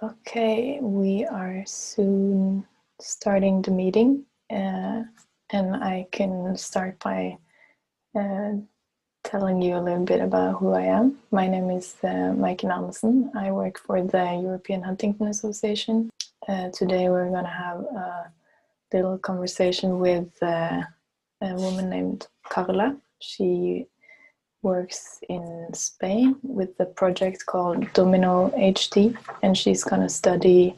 Okay, we are soon starting the meeting, and I can start by telling you a little bit about who I am. My name is Mike Andersen. I work for the European Huntington Association. Today we're going to have a little conversation with a woman named Carla. She works in Spain with a project called Domino HD, and she's going to study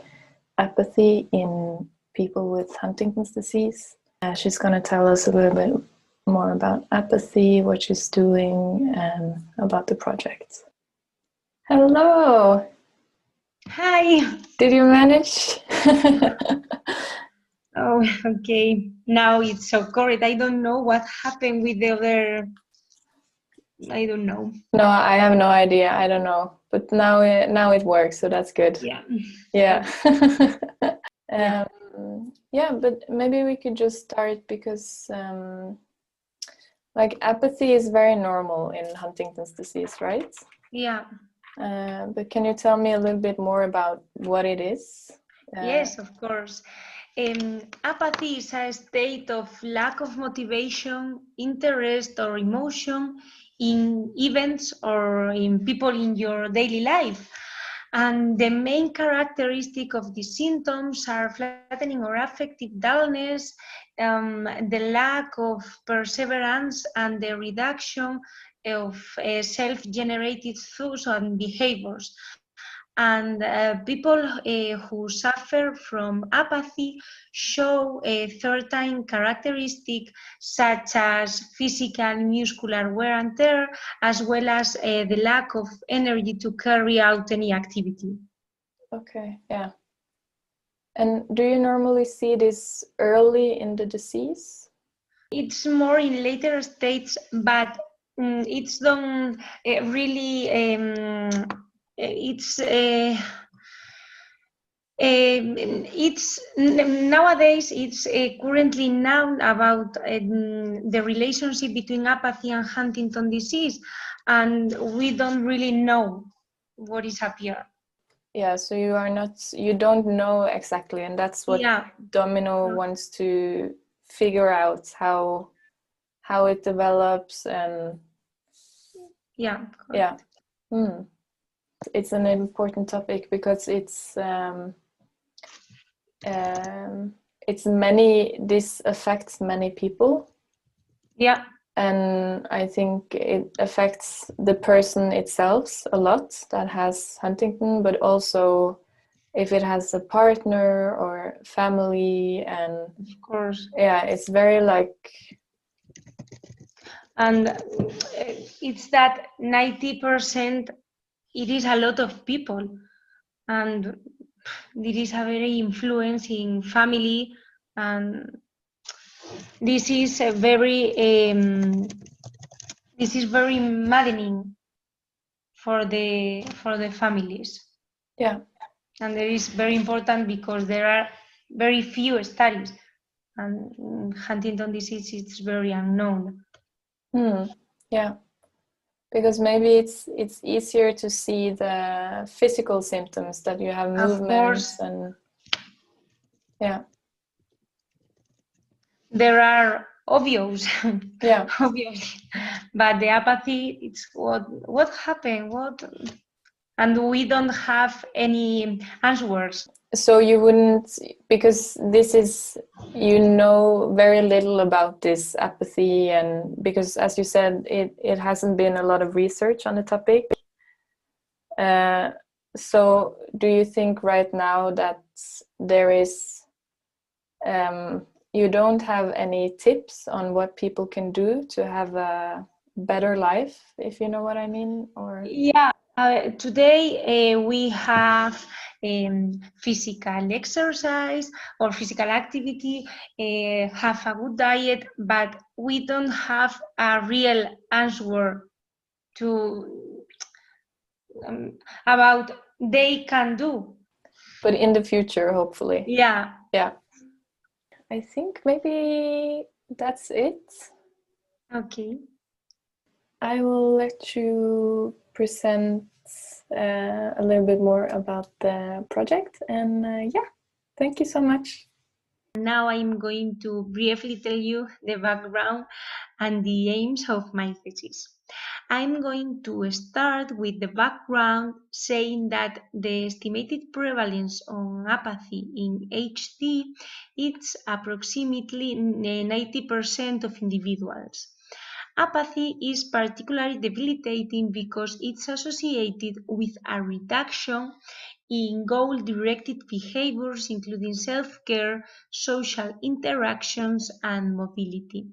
apathy in people with Huntington's disease. She's going to tell us a little bit more about apathy, what she's doing, and about the project. Hello! Hi! Did you manage? Oh, okay. Now it's so correct. I don't know what happened with the other. I don't know. No, I have no idea. I don't know. But now it works, so that's good. Yeah. Yeah. Yeah. Yeah, but maybe we could just start because like apathy is very normal in Huntington's disease, right? Yeah. But can you tell me a little bit more about what it is? Yes, of course. Apathy is a state of lack of motivation, interest, or emotion in events or in people in your daily life. And the main characteristic of the symptoms are flattening or affective dullness, the lack of perseverance, and the reduction of self-generated thoughts and behaviors. And people who suffer from apathy show certain characteristics such as physical muscular wear and tear, as well as the lack of energy to carry out any activity. Okay, yeah. And do you normally see this early in the disease? It's more in later states, but it's don't really, it's nowadays it's currently known about the relationship between apathy and Huntington disease, and we don't really know what is appear. Yeah, so you don't know exactly, and that's what Domino wants to figure out how it develops and yeah. It's an important topic because this affects many people. Yeah. And I think it affects the person itself a lot that has Huntington, but also if it has a partner or family, and of course, yeah, it's very like, and it's that 90% it is a lot of people, and it is a very influencing family, and this is a very maddening for the families. yeah. And it is very important because there are very few studies, and Huntington disease is very unknown. Yeah, because maybe it's easier to see the physical symptoms, that you have movements, and yeah, there are obvious, yeah, obviously, but the apathy, it's what happened, and we don't have any answers. So you wouldn't, because this is, you know, very little about this apathy, and because as you said, it hasn't been a lot of research on the topic. So do you think right now that there is, you don't have any tips on what people can do to have a better life, if you know what I mean? Or yeah, today we have physical exercise or physical activity, have a good diet, but we don't have a real answer to about they can do. But in the future, hopefully. Yeah. Yeah. I think maybe that's it. Okay. I will let you present a little bit more about the project. And yeah, thank you so much. Now I'm going to briefly tell you the background and the aims of my thesis. I'm going to start with the background, saying that the estimated prevalence on apathy in HD is approximately 90% of individuals. Apathy is particularly debilitating because it's associated with a reduction in goal-directed behaviors, including self-care, social interactions, and mobility.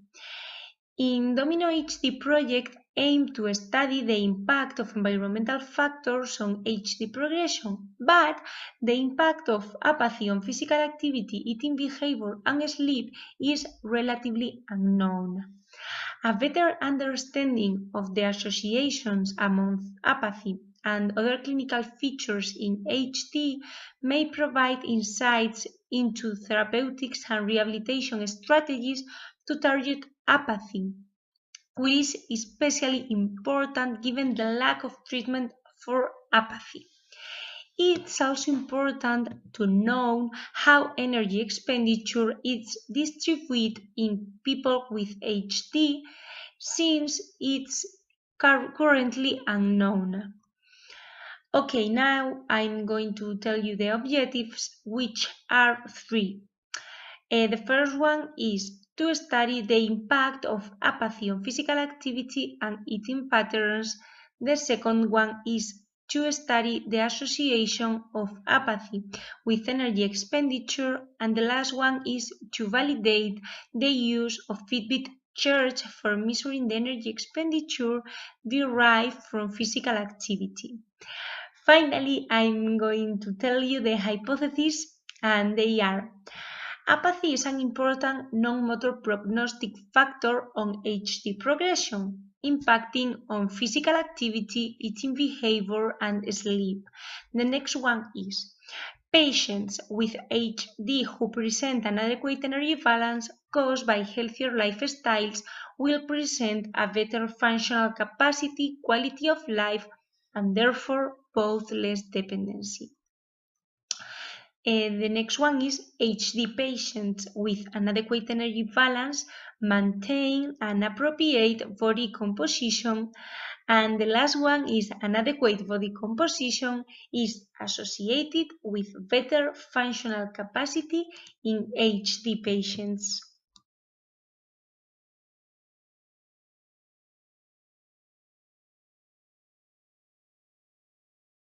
In Domino HD project aimed to study the impact of environmental factors on HD progression, but the impact of apathy on physical activity, eating behavior, and sleep is relatively unknown. A better understanding of the associations among apathy and other clinical features in HD may provide insights into therapeutics and rehabilitation strategies to target apathy, which is especially important given the lack of treatment for apathy. It's also important to know how energy expenditure is distributed in people with HD, since it's currently unknown. Okay, now I'm going to tell you the objectives, which are three. The first one is to study the impact of apathy on physical activity and eating patterns. The second one is to study the association of apathy with energy expenditure. And the last one is to validate the use of Fitbit charge for measuring the energy expenditure derived from physical activity. Finally, I'm going to tell you the hypotheses, and they are: apathy is an important non-motor prognostic factor on HD progression, impacting on physical activity, eating behavior, and sleep. The next one is: patients with HD who present an adequate energy balance caused by healthier lifestyles will present a better functional capacity, quality of life, and therefore both less dependency. The next one is HD patients with an adequate energy balance maintain an appropriate body composition. And the last one is an adequate body composition is associated with better functional capacity in HD patients.